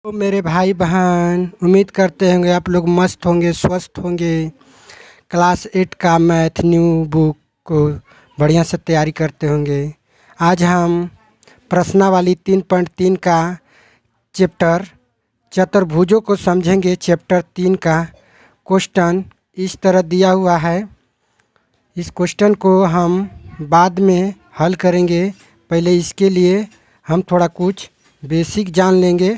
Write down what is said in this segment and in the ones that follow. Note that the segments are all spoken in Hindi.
तो मेरे भाई बहन उम्मीद करते होंगे आप लोग मस्त होंगे, स्वस्थ होंगे। क्लास 8 का मैथ न्यू बुक को बढ़िया से तैयारी करते होंगे। आज हम प्रश्नावली 3.3 का चैप्टर चतुर्भुजों को समझेंगे। चैप्टर 3 का क्वेश्चन इस तरह दिया हुआ है। इस क्वेश्चन को हम बाद में हल करेंगे। पहले इसके लिए हम थोड़ा कुछ बेसिक जान लेंगे।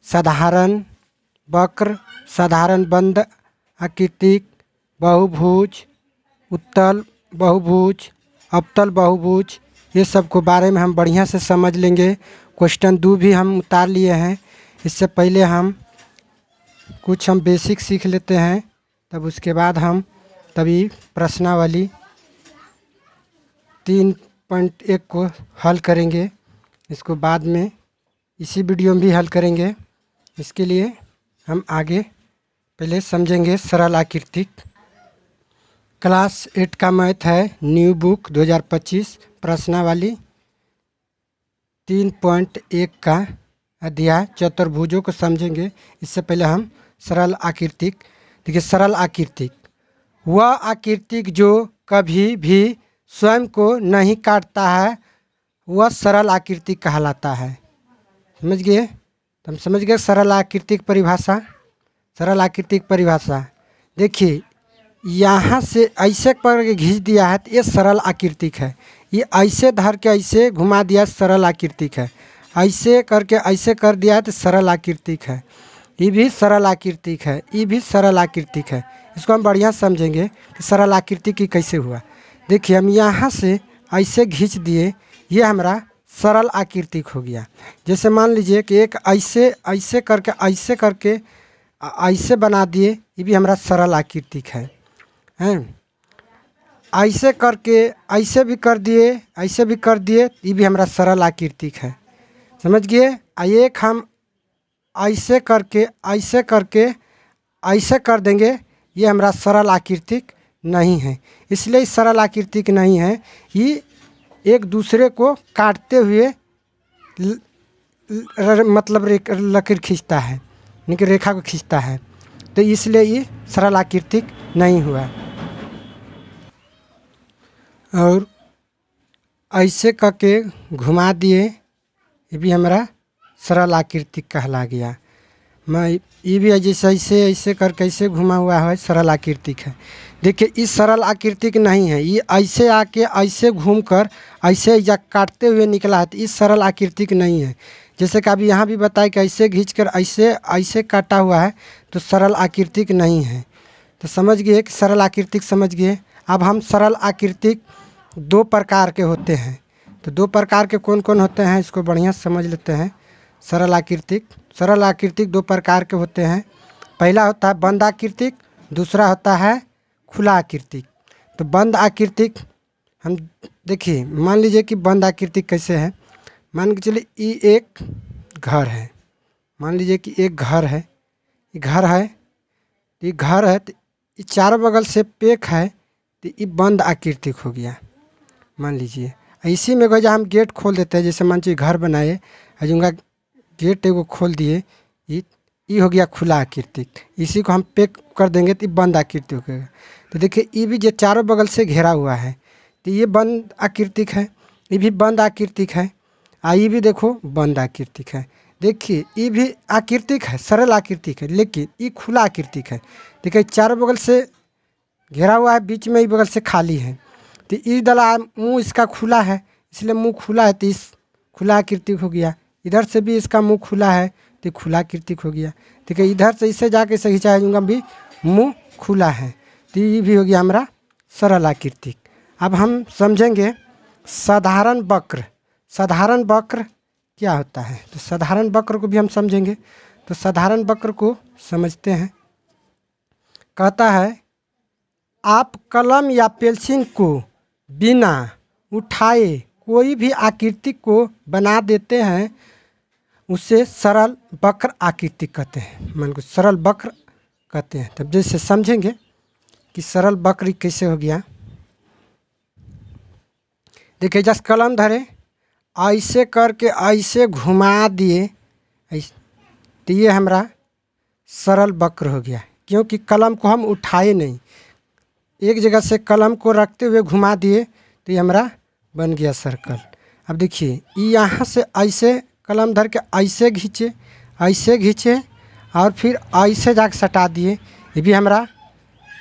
साधारण वक्र, साधारण बंद आकृतिक, बहुभुज, उत्तल बहुभुज, अवतल बहुभुज, ये सब को बारे में हम बढ़िया से समझ लेंगे। क्वेश्चन 2 भी हम उतार लिए हैं। इससे पहले हम बेसिक सीख लेते हैं, तब उसके बाद हम तभी प्रश्नावली 3.1 को हल करेंगे। इसको बाद में इसी वीडियो में भी हल करेंगे। इसके लिए हम आगे पहले समझेंगे सरल आकृतिक। क्लास 8 का मैथ है, न्यू बुक 2025, प्रश्नावली 3.1 का अध्याय चतुर्भुजों को समझेंगे। इससे पहले हम सरल आकृतिक देखिए। सरल आकृतिक वह आकृतिक जो कभी भी स्वयं को नहीं काटता है, वह सरल आकृतिक कहलाता है। समझ गए? तो हम समझ गए सरल आकृतिक परिभाषा। सरल आकृतिक परिभाषा देखिए, यहाँ से ऐसे करके खींच दिया है तो ये सरल आकृतिक है। ये ऐसे धर के ऐसे घुमा दिया, सरल आकृतिक है। ऐसे करके ऐसे कर दिया है तो सरल आकृतिक है। ये भी सरल आकृतिक है, ये भी सरल आकृतिक है। इसको हम बढ़िया समझेंगे कि सरल आकृतिक की कैसे हुआ। देखिए, हम यहाँ से ऐसे खींच दिए, ये हमारा सरल आकृतिक हो गया। जैसे मान लीजिए कि एक ऐसे ऐसे करके ऐसे बना दिए, ये भी हमारा सरल आकृतिक है। ऐसे करके ऐसे भी कर दिए, ऐसे भी कर दिए, ये भी हमारा सरल आकृतिक है। समझ गए? एक हम ऐसे करके ऐसे कर देंगे, ये हमारा सरल आकृतिक नहीं है। इसलिए सरल आकृतिक नहीं है। ये एक दूसरे को काटते हुए मतलब लकीर खींचता है, यानी कि रेखा को खींचता है, तो इसलिए ये सरल आकृतिक नहीं हुआ। और ऐसे करके घुमा दिए, ये भी हमारा सरल आकृतिक कहला गया। मैं ये भी जैसे ऐसे ऐसे करके ऐसे घुमा हुआ है, सरल आकृतिक है। देखिए, इस सरल आकृतिक नहीं है। ये ऐसे आके ऐसे घूमकर ऐसे या काटते हुए निकला है, तो इस सरल आकृतिक नहीं है। जैसे कि अभी यहाँ भी बताया कि ऐसे खींचकर ऐसे ऐसे काटा हुआ है, तो सरल आकृतिक नहीं है। तो समझ गए कि सरल आकृतिक समझ गए। अब हम सरल आकृतिक 2 प्रकार के होते हैं। तो 2 प्रकार के कौन कौन होते हैं, इसको बढ़िया समझ लेते हैं। सरल आकृतिक 2 प्रकार के होते हैं। पहला होता है बंद आकृतिक, दूसरा होता है खुला आकृतिक। तो बंद आकृतिक हम देखिए, मान लीजिए कि बंद आकृतिक कैसे है। मान के चलिए ये एक घर है। मान लीजिए कि एक घर है, ये घर है, तो ये चारों बगल से पैक है, तो ये बंद आकृतिक हो गया। मान लीजिए इसी में जब हम गेट खोल देते हैं, जैसे मान लीजिए घर बनाए, अजूंगा गेट एगो खोल दिए, ये हो गया खुला आकृतिक। इसी को हम पैक कर देंगे तो ये बंद आकृतिक हो गया। तो देखिए, ये भी जो चारों बगल से घेरा हुआ है, तो ये बंद आकृतिक है, ये भी बंद आकृतिक है। ये भी देखो बंद आकृतिक है। देखिए, ये भी आकृतिक है, सरल आकृतिक है, लेकिन ये खुला आकृतिक है। देखिए, चारों बगल से घेरा हुआ है, बीच में ही बगल से खाली है, तो ये दला मुंह इसका खुला है, इसलिए मुंह खुला है, तो इस खुला आकृतिक हो गया। इधर से भी इसका मुंह खुला है, तो खुला आकृतिक हो गया। ठीक है, इधर से इससे जाके सही चाहूँगा भी मुंह खुला है, तो ये भी हो गया हमारा सरल आकृतिक। अब हम समझेंगे साधारण वक्र। साधारण वक्र क्या होता है, तो साधारण वक्र को भी हम समझेंगे। तो साधारण वक्र को समझते हैं। कहता है, आप कलम या पेंसिल को बिना उठाए कोई भी आकृति को बना देते हैं, उसे सरल वक्र आकृति कहते हैं। मान को सरल वक्र कहते हैं। तब जैसे समझेंगे कि सरल वक्र कैसे हो गया। देखिए, जैसे कलम धरे, ऐसे करके ऐसे घुमा दिए, तो ये हमारा सरल वक्र हो गया, क्योंकि कलम को हम उठाए नहीं, एक जगह से कलम को रखते हुए घुमा दिए तो ये हमारा बन गया सर्कल। अब देखिए ये यहाँ से ऐसे कलम धर के ऐसे खींचे और फिर ऐसे जाके सटा दिए, ये भी हमारा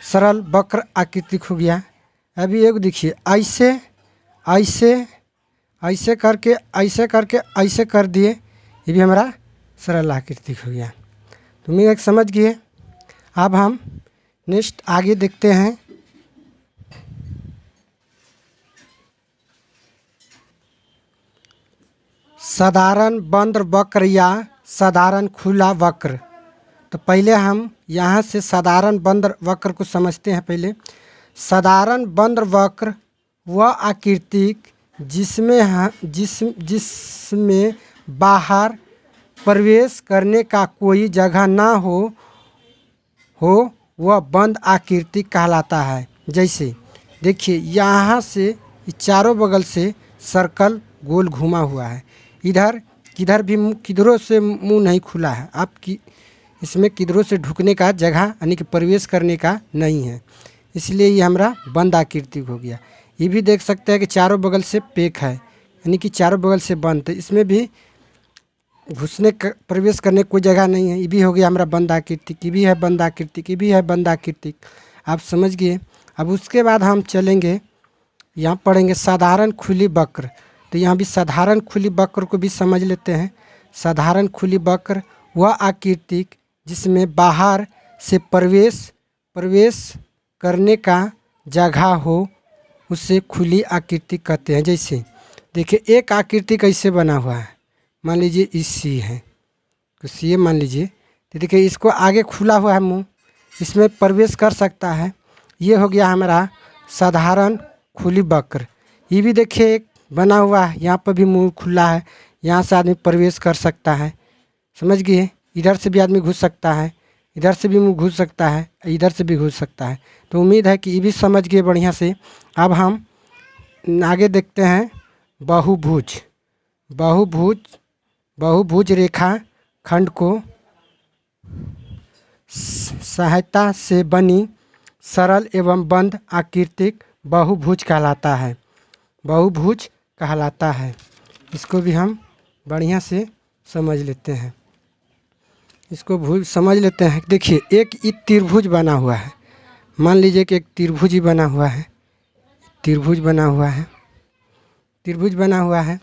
सरल वक्र आकृति हो गया। अभी एक देखिए ऐसे ऐसे ऐसे करके ऐसे कर दिए, ये भी हमारा सरल आकृति हो गया। तो मैं एक समझ गए। अब हम नेक्स्ट आगे देखते हैं। साधारण बंद वक्र या साधारण खुला वक्र। तो पहले हम यहाँ से साधारण बंद वक्र को समझते हैं। पहले साधारण बंद वक्र वह आकृति जिसमें बाहर प्रवेश करने का कोई जगह ना हो वह बंद आकृति कहलाता है। जैसे देखिए यहाँ से चारों बगल से सर्कल गोल घुमा हुआ है, इधर किधर भी किधरों से मुंह नहीं खुला है, आपकी इसमें किधरों से ढुकने का जगह यानी कि प्रवेश करने का नहीं है, इसलिए ये हमारा बंद आकृति हो गया। ये भी देख सकते हैं कि चारों बगल से पैक है, यानी कि चारों बगल से बंद है, इसमें भी घुसने का प्रवेश करने कोई जगह नहीं है। ये भी हो गया हमारा बंद आकृति, की भी है बंद आकृति, की भी है बंद आकृति। आप समझ गए। अब उसके बाद हम चलेंगे, यहाँ पढ़ेंगे साधारण खुली वक्र। तो यहाँ भी साधारण खुली वक्र को भी समझ लेते हैं। साधारण खुली वक्र वह आकृति जिसमें बाहर से प्रवेश करने का जगह हो उसे खुली आकृति कहते हैं। जैसे देखिए एक आकृति कैसे बना हुआ है, मान लीजिए इस सी है, तो सी मान लीजिए, तो देखिए इसको आगे खुला हुआ है मुंह, इसमें प्रवेश कर सकता है। ये हो गया हमारा साधारण खुली वक्र। ये भी देखिए एक बना हुआ है, यहाँ पर भी मुंह खुला है, यहाँ से आदमी प्रवेश कर सकता है। समझ गए। इधर से भी आदमी घुस सकता है, इधर से भी मुंह घुस सकता है, इधर से भी घुस सकता है। तो उम्मीद है कि ये भी समझ गए बढ़िया से। अब हम आगे देखते हैं बहुभुज। बहुभुज रेखा खंड को सहायता से बनी सरल एवं बंद आकृति बहुभुज कहलाता है। बहुभुज कहलाता है। इसको भी हम बढ़िया से समझ लेते हैं। इसको भुज समझ लेते हैं। देखिए एक त्रिभुज बना हुआ है, मान लीजिए कि एक त्रिभुज ही बना हुआ है, त्रिभुज बना हुआ है, त्रिभुज बना हुआ है,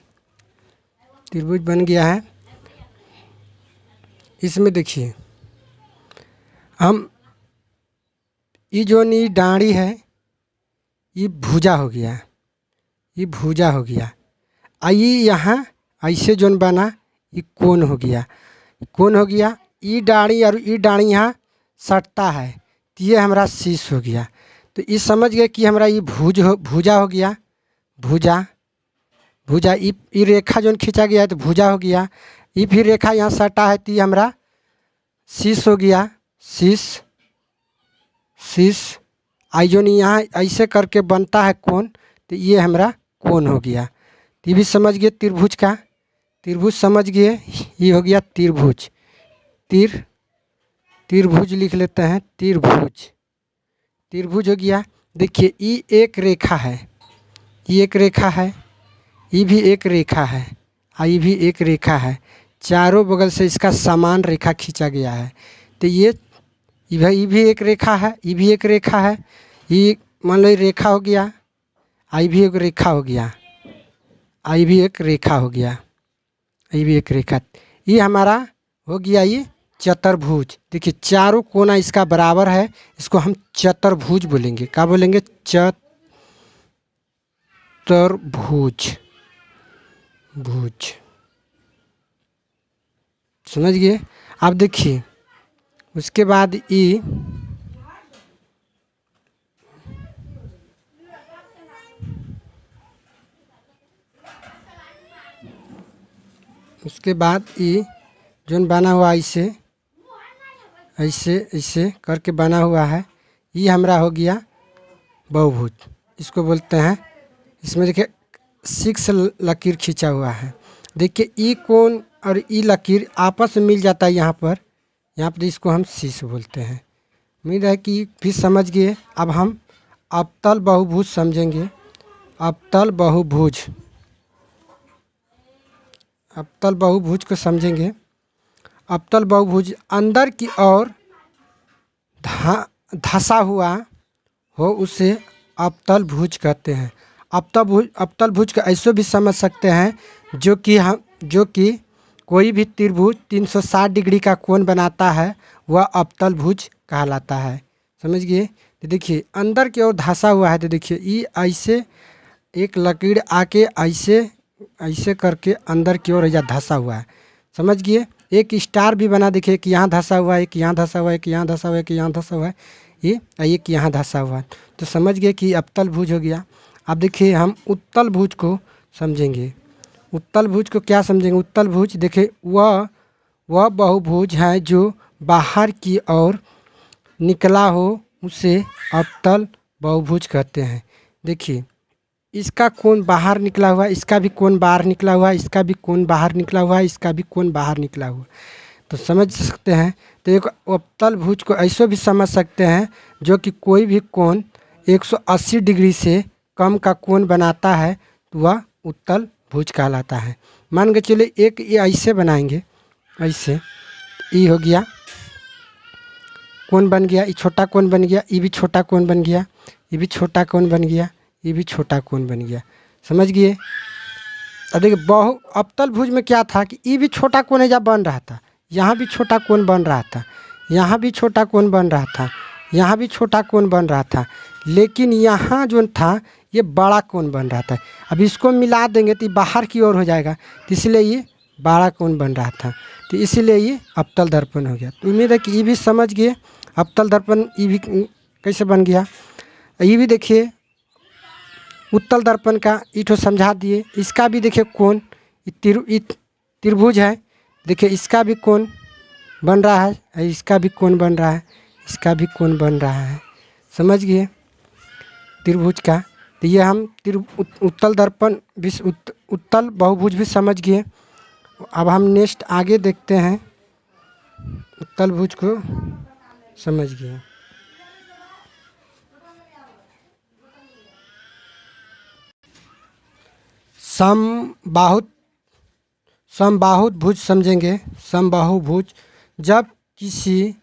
त्रिभुज बन गया है। इसमें देखिए हम ये जो नी डाँड़ी है ये भुजा हो गया, ये भुजा हो गया। आइए यहाँ ऐसे जोन बना ये कोण हो गया, कोण हो गया। ई डाँड़ी और ई डाँड़ी यहाँ सटता है, तो ये हमारा शीश हो गया। तो ये समझ गए कि हमारा ये भुजा हो गया, भुजा ई रेखा जो खींचा गया है तो भुजा हो गया। ये भी रेखा यहाँ सटा है तो ये हमारा शीश हो गया, शीश। आई जो यहाँ ऐसे करके बनता है कोण, तो ये हमारा कोण हो गया। तो ये भी समझ गए त्रिभुज का, त्रिभुज समझ गए। ये हो गया त्रिभुज, त्रिभुज लिख लेते हैं, त्रिभुज हो गया। देखिए ये एक रेखा है, ये एक रेखा है, ये भी एक रेखा है, ये भी एक रेखा है। चारों बगल से इसका समान रेखा खींचा गया है। तो ये भी एक रेखा है, ये भी एक रेखा है। ये मान लो रेखा हो गया, आई भी एक रेखा हो गया, आई भी एक रेखा हो गया, ये भी एक रेखा। ये हमारा हो गया ये चतुर्भुज। देखिए चारों कोना इसका बराबर है, इसको हम चतुर्भुज बोलेंगे। क्या बोलेंगे? चतुर्भुज, भुज। समझ गए। अब देखिए उसके बाद ई जोन बना हुआ ऐसे ऐसे ऐसे करके बना हुआ है, ये हमारा हो गया बहुभुज। इसको बोलते हैं, इसमें देखिए 6 लकीर खींचा हुआ है। देखिए ई कोण और ई लकीर आपस में मिल जाता है यहाँ पर इसको हम शीर्ष बोलते हैं। उम्मीद है कि फिर समझ गए। अब हम अवतल बहुभुज समझेंगे। अवतल बहुभुज, अवतल बहुभुज को समझेंगे। अवतल बहुभुज अंदर की ओर धंसा हुआ हो उसे अवतल भुज कहते हैं। अवतल भुज को ऐसे भी समझ सकते हैं जो कि कोई भी त्रिभुज 360 डिग्री का कोण बनाता है वह अवतल भुज कहलाता है। समझ गए। तो देखिए अंदर की ओर धंसा हुआ है, तो देखिए ये ऐसे एक लकीर आके ऐसे करके अंदर की ओर या धंसा हुआ है। समझ गए। एक स्टार भी बना, देखिए कि यहाँ धंसा हुआ है, कि यहाँ धंसा हुआ है, कि यहाँ धंसा हुआ है, कि यहाँ धंसा हुआ है, ये एक यहाँ धंसा हुआ है। तो समझ गए कि अवतल भुज हो गया। अब देखिए हम उत्तल भुज को समझेंगे। उत्तल भुज को क्या समझेंगे? उत्तल भुज देखिए वह बहुभुज है जो बाहर की ओर निकला हो उसे अवतल बहुभुज कहते हैं। देखिए इसका कोण बाहर निकला हुआ है, इसका भी कोण बाहर निकला हुआ है, इसका भी कोण बाहर निकला हुआ है, इसका भी कोण बाहर निकला हुआ है। तो समझ सकते हैं। तो एक अवतल भुज को ऐसे भी समझ सकते हैं जो कि कोई भी कोण 180 डिग्री से कम का कोण बनाता है तो वह उत्तल भुज कहलाता है। मान के चलिए एक ये ऐसे बनाएंगे, ऐसे ये हो गया कोण बन गया, ये छोटा कोण बन गया, ये भी छोटा कोण बन गया, ये भी छोटा कोण बन गया, ये भी छोटा कोण बन गया। समझ गए। अब देखिए अवतल भुज में क्या था कि ये भी छोटा कोण है जब बन रहा था, यहाँ भी छोटा कोण बन रहा था, यहाँ भी छोटा कोण बन रहा था, यहाँ भी छोटा कोण बन रहा था, लेकिन यहाँ जो था ये बड़ा कोण बन रहा था। अब इसको मिला देंगे तो ये बाहर की ओर हो जाएगा, तो इसलिए ये बड़ा कोण बन रहा था, तो इसीलिए ये अवतल दर्पण हो गया। तो उम्मीद है कि ये भी समझ गए अवतल दर्पण ये भी कैसे बन गया। ये भी देखिए उत्तल दर्पण का ईठो समझा दिए। इसका भी देखिए कोण त्रिभुज है, देखिए इसका भी कोण बन रहा है, इसका भी कोण बन रहा है, इसका भी कोण बन रहा है। समझ गए त्रिभुज का। तो ये हम उत्तल दर्पण भी उत्तल बहुभुज भी समझ गए। अब हम नेक्स्ट आगे देखते हैं। उत्तल भुज को समझ गए। समबाहु भुज समझेंगे। समबाहु भुज जब किसी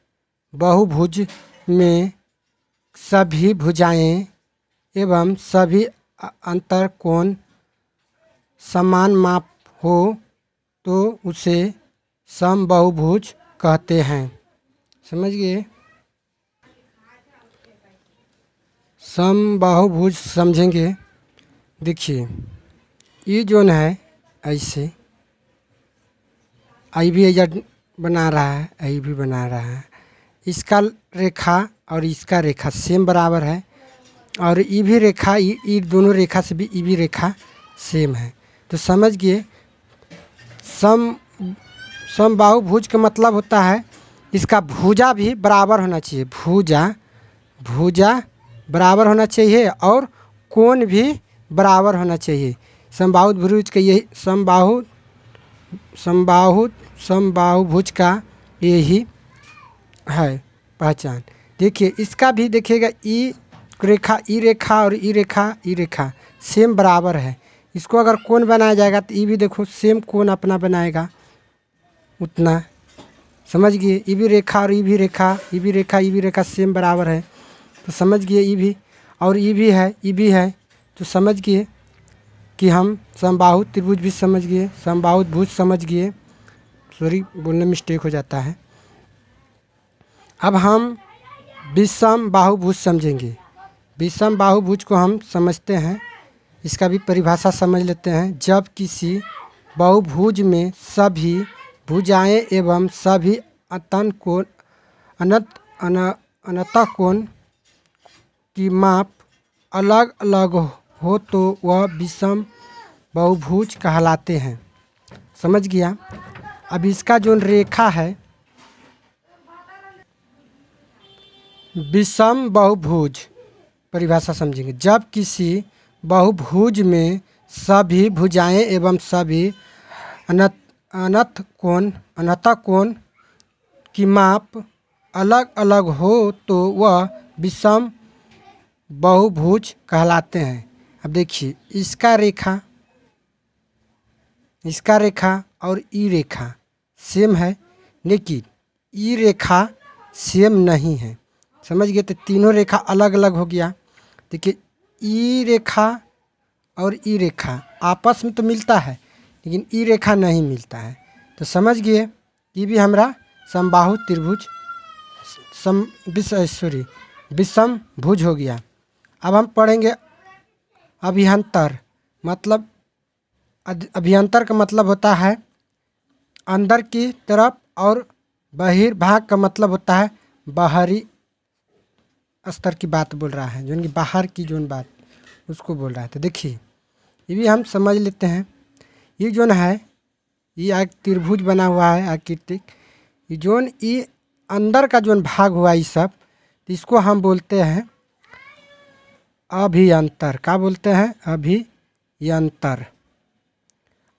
बहुभुज में सभी भुजाएं एवं सभी अंतर कोण समान माप हो तो उसे समबाहुभुज कहते हैं। समझ गए। समबाहुभुज समझेंगे। देखिए ये जोन है ऐसे, आई भी एजेंट बना रहा है, आई भी बना रहा है, इसका रेखा और इसका रेखा सेम बराबर है, और ये भी रेखा ये दोनों रेखा से भी ये भी रेखा सेम है। तो समझ गए समबाहुभुज का मतलब होता है इसका भुजा भी बराबर होना चाहिए, भुजा बराबर होना चाहिए और कोण भी बराबर होना चाहिए। समबाहुभुज का यही समबाहुभुज का यही है पहचान। देखिए इसका भी देखिएगा ई रेखा और ई रेखा सेम बराबर है। इसको अगर कोण बनाया जाएगा तो ये भी देखो सेम कोण अपना बनाएगा उतना। समझ गए। ये भी रेखा और ये भी रेखा सेम बराबर है, तो समझ गए ये भी, और ये भी है, तो समझ गए कि हम समबाहु त्रिभुज भी समझ गए, समबाहु भुज समझ गए। सॉरी बोलने मिस्टेक हो जाता है। अब हम विषम बाहुभुज समझेंगे। विषम बाहुभुज को हम समझते हैं, इसका भी परिभाषा समझ लेते हैं। जब किसी बहुभुज में सभी भुजाएं एवं सभी अनंत कोण की माप अलग अलग हो तो वह विषम बहुभुज कहलाते हैं। समझ गया। अब इसका जो रेखा है विषम बहुभुज परिभाषा समझेंगे। जब किसी बहुभुज में सभी भुजाएं एवं सभी अनंत कोण की माप अलग अलग हो तो वह विषम बहुभुज कहलाते हैं। अब देखिए इसका रेखा और ई रेखा सेम है, लेकिन ई रेखा सेम नहीं है। समझ गए? तो तीनों रेखा अलग अलग हो गया। देखिए ई रेखा और ई रेखा आपस में तो मिलता है, लेकिन ई रेखा नहीं मिलता है। तो समझ गए ये भी हमारा समबाहु त्रिभुज विषम भुज हो गया। अब हम पढ़ेंगे अभ्यंतर। मतलब अभ्यंतर का मतलब होता है अंदर की तरफ, और बहिर्भाग का मतलब होता है बाहरी स्तर की बात बोल रहा है, जो कि बाहर की जोन बात उसको बोल रहा है। तो देखिए ये भी हम समझ लेते हैं। ये जोन है ये एक त्रिभुज बना हुआ है आकृतिक। ये जोन ये अंदर का जोन भाग हुआ ये सब, तो इसको हम बोलते हैं अभियंतर। क्या बोलते हैं? अभियंतर।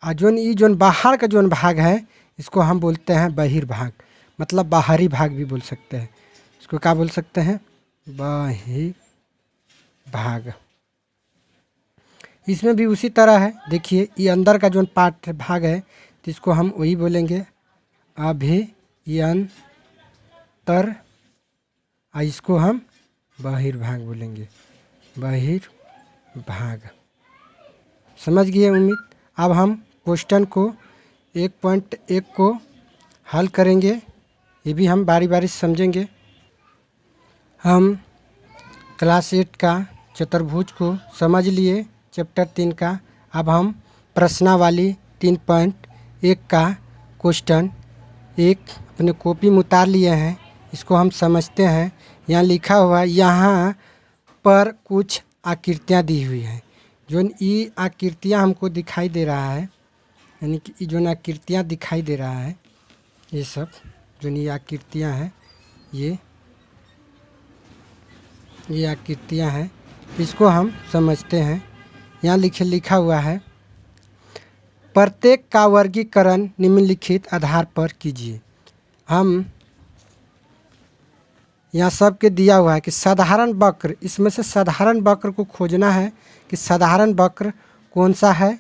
और जोन बाहर का जोन भाग है इसको हम बोलते हैं बहिर्भाग, मतलब बाहरी भाग भी बोल सकते हैं। इसको क्या बोल सकते हैं? बहिर्भाग। इसमें भी उसी तरह है। देखिए ये अंदर का जोन पार्ट भाग है तो इसको हम वही बोलेंगे अभियंतर, और इसको हम बहिर्भाग बोलेंगे, बहिर्भाग। समझ गए उम्मीद। अब हम क्वेश्चन को 1.1 को हल करेंगे। ये भी हम बारी बारी से समझेंगे। हम क्लास 8 का चतुर्भुज को समझ लिए, चैप्टर 3 का। अब हम प्रश्नावली 3.1 का क्वेश्चन एक अपने कॉपी में उतार लिए हैं। इसको हम समझते हैं। यहाँ लिखा हुआ यहाँ पर कुछ आकृतियाँ दी हुई हैं। जो ये आकृतियाँ हमको दिखाई दे रहा है, यानी कि जो आकृतियाँ दिखाई दे रहा है, ये सब जो ये आकृतियाँ हैं, ये आकृतियाँ हैं, इसको हम समझते हैं। यहाँ लिखा हुआ है प्रत्येक का वर्गीकरण निम्नलिखित आधार पर कीजिए। हम यहाँ सबके दिया हुआ है कि साधारण वक्र, इसमें से साधारण वक्र को खोजना है कि साधारण वक्र कौन सा है,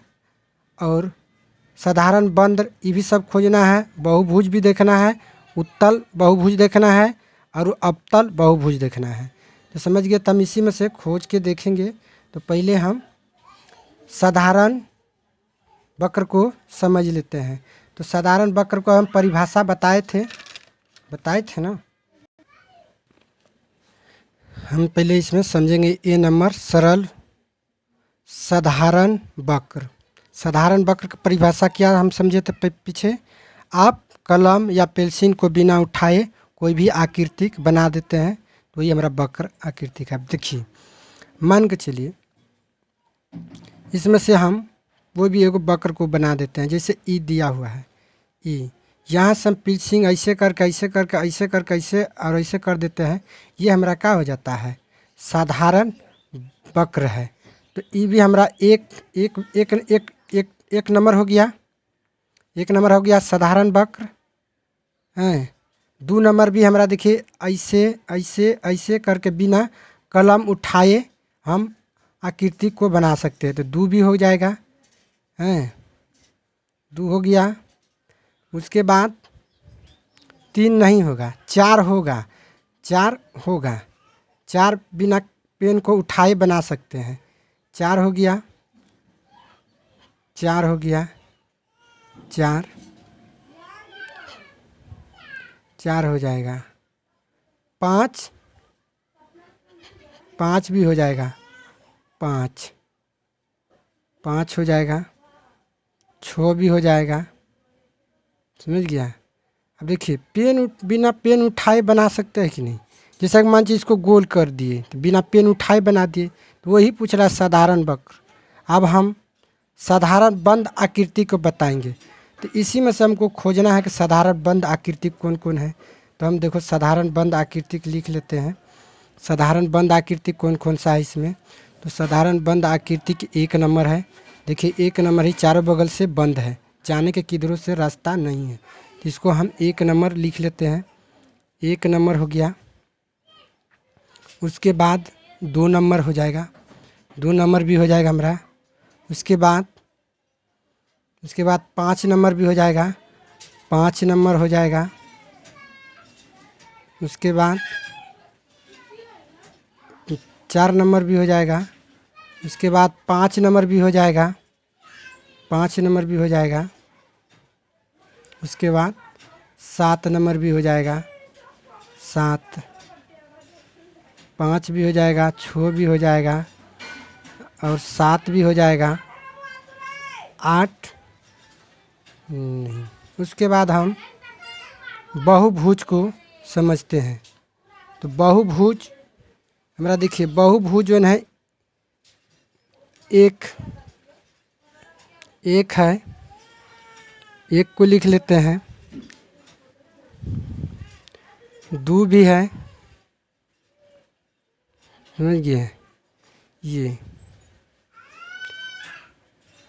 और साधारण बंद ये भी सब खोजना है। बहुभुज भी देखना है, उत्तल बहुभुज देखना है, और अवतल बहुभुज देखना है। तो समझ गए? तब इसी में से खोज के देखेंगे। तो पहले हम साधारण वक्र को समझ लेते हैं। तो साधारण वक्र को हम परिभाषा बताए थे ना। हम पहले इसमें समझेंगे। ए नंबर सरल साधारण वक्र। साधारण वक्र की परिभाषा क्या हम समझे थे पीछे। आप कलम या पेंसिल को बिना उठाए कोई भी आकृतिक बना देते हैं, तो ये हमारा वक्र आकृतिक है। देखिए मान के चलिए इसमें से हम वो भी एक वक्र को बना देते हैं। जैसे ई दिया हुआ है, ई यहाँ से हम पिचिंग ऐसे करके ऐसे करके ऐसे करके ऐसे और ऐसे कर देते हैं। ये हमारा क्या हो जाता है? साधारण वक्र है। तो ये भी हमारा एक नंबर हो गया। एक नंबर हो गया साधारण वक्र है। 2 नंबर भी हमारा देखिए ऐसे ऐसे ऐसे करके बिना कलम उठाए हम आकृति को बना सकते हैं। तो 2 भी हो जाएगा हैं, 2 हो गया। उसके बाद 3 नहीं होगा, 4 होगा। 4 बिना पेन को उठाए बना सकते हैं। 4 हो गया, 4 हो गया, 4 हो जाएगा। 5 भी हो जाएगा, 5 हो जाएगा। 6 भी हो जाएगा। समझ गया? अब देखिए बिना पेन उठाए बना सकते हैं कि नहीं। जैसा कि मान लीजिए इसको गोल कर दिए तो बिना पेन उठाए बना दिए, तो वही पूछ रहा है साधारण वक्र। अब हम साधारण बंद आकृति को बताएंगे। तो इसी में से हमको खोजना है कि साधारण बंद आकृति कौन कौन है। तो हम देखो साधारण बंद आकृति लिख लेते हैं। साधारण बंद आकृति कौन कौन सा है इसमें। तो साधारण बंद आकृति 1 नंबर है। देखिए 1 नंबर ही चारों बगल से बंद है, जाने के किधरों से रास्ता नहीं है। तो इसको हम 1 नंबर लिख लेते हैं। 1 नंबर हो गया। उसके बाद 2 नंबर हो जाएगा, 2 नंबर भी हो जाएगा हमारा। उसके बाद 5 नंबर भी हो जाएगा, 5 नंबर हो जाएगा। उसके बाद 4 नंबर भी हो जाएगा। उसके बाद 5 नंबर भी हो जाएगा, 5 नंबर भी हो जाएगा। उसके बाद 7 नंबर भी हो जाएगा, 7, 5 भी हो जाएगा, 6 भी हो जाएगा और 7 भी हो जाएगा, 8 नहीं। उसके बाद हम बहुभुज को समझते हैं। तो बहुभुज हमारा देखिए, बहुभुज जो है एक है, 1 को लिख लेते हैं। 2 भी है, समझ गए। ये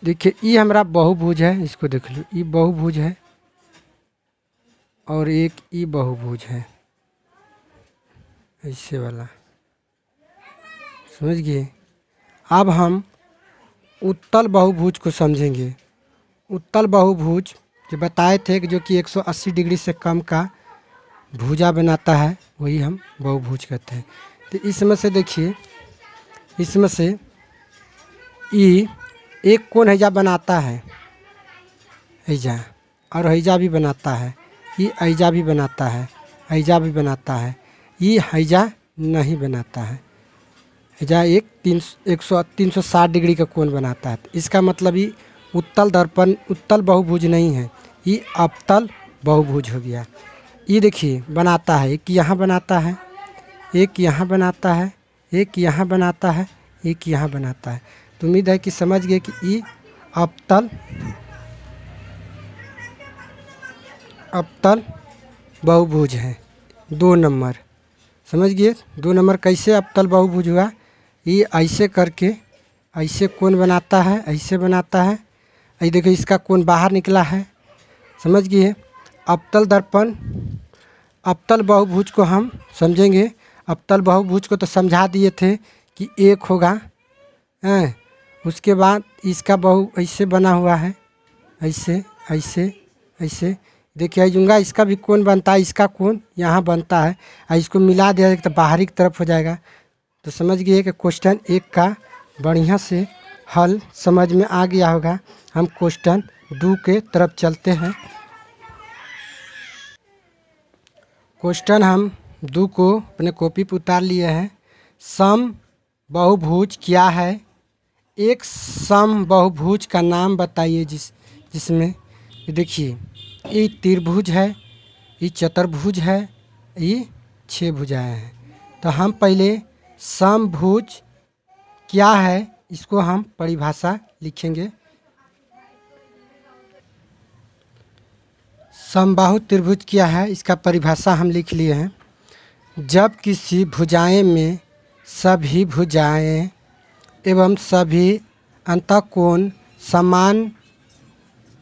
देखिए, ये हमारा बहुभुज है, इसको देख लो, ये बहुभुज है और एक ये बहुभुज है, ऐसे वाला, समझ गए। अब हम उत्तल बहुभुज को समझेंगे। उत्तल बहुभुज जो बताए थे कि जो कि 180 डिग्री से कम का भुजा बनाता है, वही हम बहुभुज कहते हैं। तो इसमें से देखिए, इसमें से ई एक कोण हैजा बनाता है, हैजा, और हैजा भी बनाता है, ये हैजा भी बनाता है, हैजा भी बनाता है, ये हैजा नहीं बनाता है। हैजा 360 डिग्री का कोण बनाता है। इसका मतलब ये उत्तल दर्पण, उत्तल बहुभुज नहीं है, ये अवतल बहुभुज हो गया। ये देखिए बनाता है, एक यहाँ बनाता है, एक यहाँ बनाता है, एक यहाँ बनाता है, एक यहाँ बनाता है। तो उम्मीद है कि समझ गए कि ये अवतल बहुभुज है। 2 नंबर, समझ गए। 2 नंबर कैसे अवतल बहुभुज हुआ, ये ऐसे करके ऐसे कोण बनाता है, ऐसे बनाता है। ये देखिए, इसका कोण बाहर निकला है, समझ गए। अवतल दर्पण, अवतल बहुभुज को हम समझेंगे। अवतल बहुभुज को तो समझा दिए थे कि एक होगा, हैं। उसके बाद इसका बहु ऐसे बना हुआ है, ऐसे ऐसे ऐसे। देखिए आइजूँगा, इसका भी कोण बनता है, इसका कोण यहाँ बनता है, और इसको मिला दिया तो बाहरी की तरफ हो जाएगा। तो समझ गए कि क्वेश्चन 1 का बढ़िया से हल समझ में आ गया होगा। हम क्वेश्चन 2 के तरफ चलते हैं। क्वेश्चन हम 2 को अपने कॉपी पर उतार लिए हैं। सम बहुभुज क्या है? एक सम बहुभुज का नाम बताइए जिसमें देखिए, ये त्रिभुज है, ये चतुर्भुज है, ये 6 भुजाएं हैं। तो हम पहले समभुज क्या है, इसको हम परिभाषा लिखेंगे। समबाहु त्रिभुज क्या है, इसका परिभाषा हम लिख लिए हैं। जब किसी भुजाएं में सभी भुजाएं एवं सभी अंतःकोण समान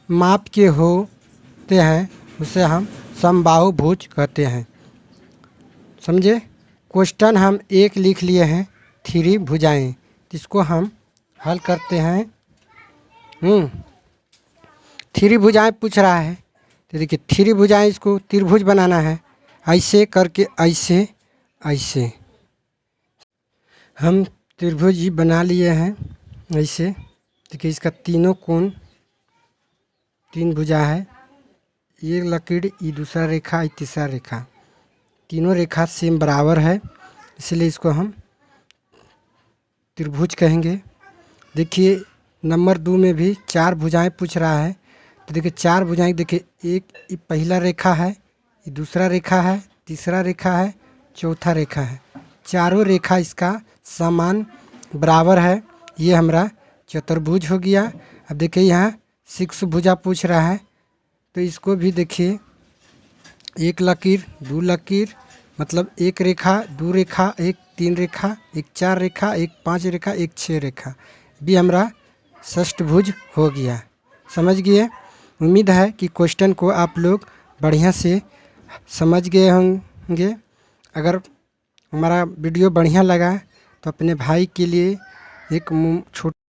माप के होते हैं, उसे हम समबाहु भुज कहते हैं। समझे। क्वेश्चन हम 1 लिख लिए हैं, 3 भुजाएं, इसको हम हल करते हैं। 3 भुजाएं पूछ रहा है, तो देखिए 3 भुजाएं, इसको त्रिभुज बनाना है, ऐसे करके ऐसे ऐसे हम त्रिभुज ही बना लिए हैं। ऐसे देखिए, इसका तीनों कोण 3 भुजा है, ये लकीर, ये दूसरा रेखा, ये तीसरा रेखा, तीनों रेखा सेम बराबर है, इसलिए इसको हम त्रिभुज कहेंगे। देखिए नंबर 2 में भी 4 भुजाएं पूछ रहा है, तो देखिए 4 भुजाएं, देखिए एक ये पहला रेखा है, ये दूसरा रेखा है, तीसरा रेखा है, चौथा रेखा है, चारों रेखा इसका समान बराबर है। ये हमारा चतुर्भुज हो गया। अब देखिए यहाँ 6 भुजा पूछ रहा है, तो इसको भी देखिए, 1 लकीर, 2 लकीर, मतलब 1 रेखा, 2 रेखा, 1 3 रेखा, 1 4 रेखा, 1 5 रेखा, 1 6 रेखा, भी हमारा षष्ठभुज हो गया। समझ गए। उम्मीद है कि क्वेश्चन को आप लोग बढ़िया से समझ गए होंगे। अगर हमारा वीडियो बढ़िया लगा तो अपने भाई के लिए एक छोटा